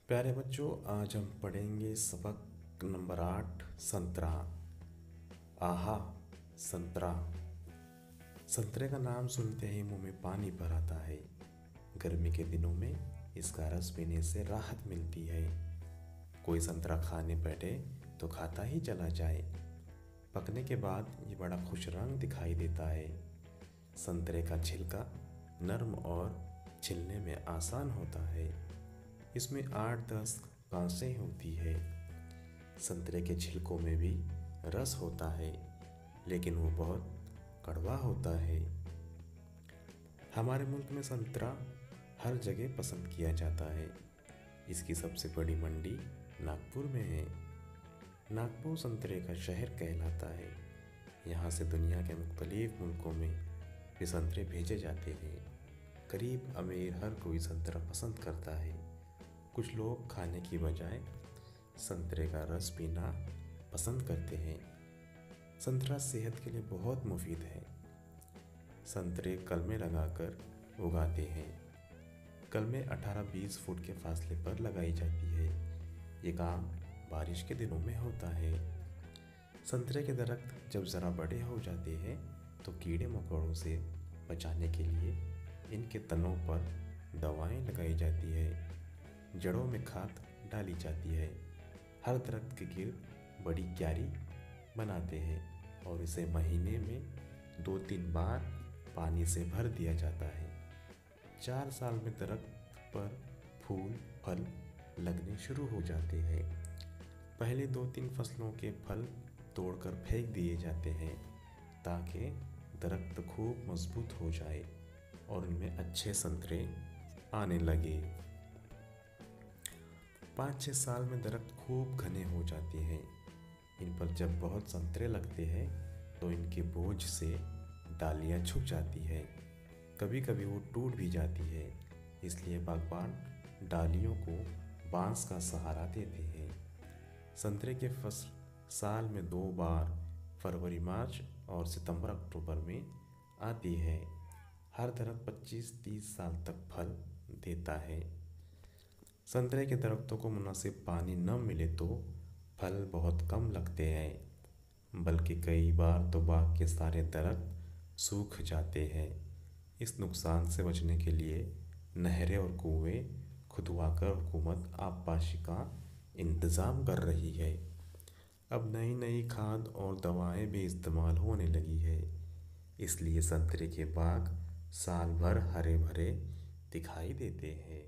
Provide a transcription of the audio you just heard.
प्यारे बच्चों, आज हम पढ़ेंगे सबक नंबर 8 संतरा। आहा, संतरा। संतरे का नाम सुनते ही मुंह में पानी भर आता है। गर्मी के दिनों में इसका रस पीने से राहत मिलती है। कोई संतरा खाने बैठे तो खाता ही चला जाए। पकने के बाद ये बड़ा खुश रंग दिखाई देता है। संतरे का छिलका नरम और छिलने में आसान होता है। इसमें 8-10 कांसें होती है। संतरे के छिलकों में भी रस होता है, लेकिन वो बहुत कड़वा होता है। हमारे मुल्क में संतरा हर जगह पसंद किया जाता है। इसकी सबसे बड़ी मंडी नागपुर में है। नागपुर संतरे का शहर कहलाता है। यहाँ से दुनिया के मुख्तलिफ मुल्कों में भी संतरे भेजे जाते हैं। गरीब अमीर हर कोई संतरा पसंद करता है। कुछ लोग खाने की बजाय संतरे का रस पीना पसंद करते हैं। संतरा सेहत के लिए बहुत मुफीद है। संतरे कलमे लगाकर उगाते हैं। कलमे 18-20 फुट के फासले पर लगाई जाती है। ये काम बारिश के दिनों में होता है। संतरे के दरख्त जब ज़रा बड़े हो जाते हैं तो कीड़े मकोड़ों से बचाने के लिए इनके तनों पर दवाएं लगाई जाती है। जड़ों में खाद डाली जाती है। हर दरख्त के गिर्द बड़ी क्यारी बनाते हैं और इसे महीने में 2-3 बार पानी से भर दिया जाता है। 4 साल में दरख्त पर फूल फल लगने शुरू हो जाते हैं। पहले 2-3 फसलों के फल तोड़कर फेंक दिए जाते हैं ताकि दरख्त खूब मजबूत हो जाए और उनमें अच्छे संतरे आने लगे। 5-6 साल में दरख्त खूब घने हो जाते हैं। इन पर जब बहुत संतरे लगते हैं तो इनके बोझ से डालियां झुक जाती है। कभी कभी वो टूट भी जाती है। इसलिए बागबान डालियों को बांस का सहारा देते हैं। संतरे के फसल साल में 2 बार फरवरी मार्च और सितंबर अक्टूबर में आती है। हर दरख्त 25-30 साल तक फल देता है। संतरे के दरख्तों को मुनासिब पानी न मिले तो फल बहुत कम लगते हैं, बल्कि कई बार तो बाग के सारे दरख्त सूख जाते हैं। इस नुकसान से बचने के लिए नहरें और कुएं खुदवाकर हुकूमत आबपाशी का इंतज़ाम कर रही है। अब नई नई खाद और दवाएं भी इस्तेमाल होने लगी है। इसलिए संतरे के बाग साल भर हरे भरे दिखाई देते हैं।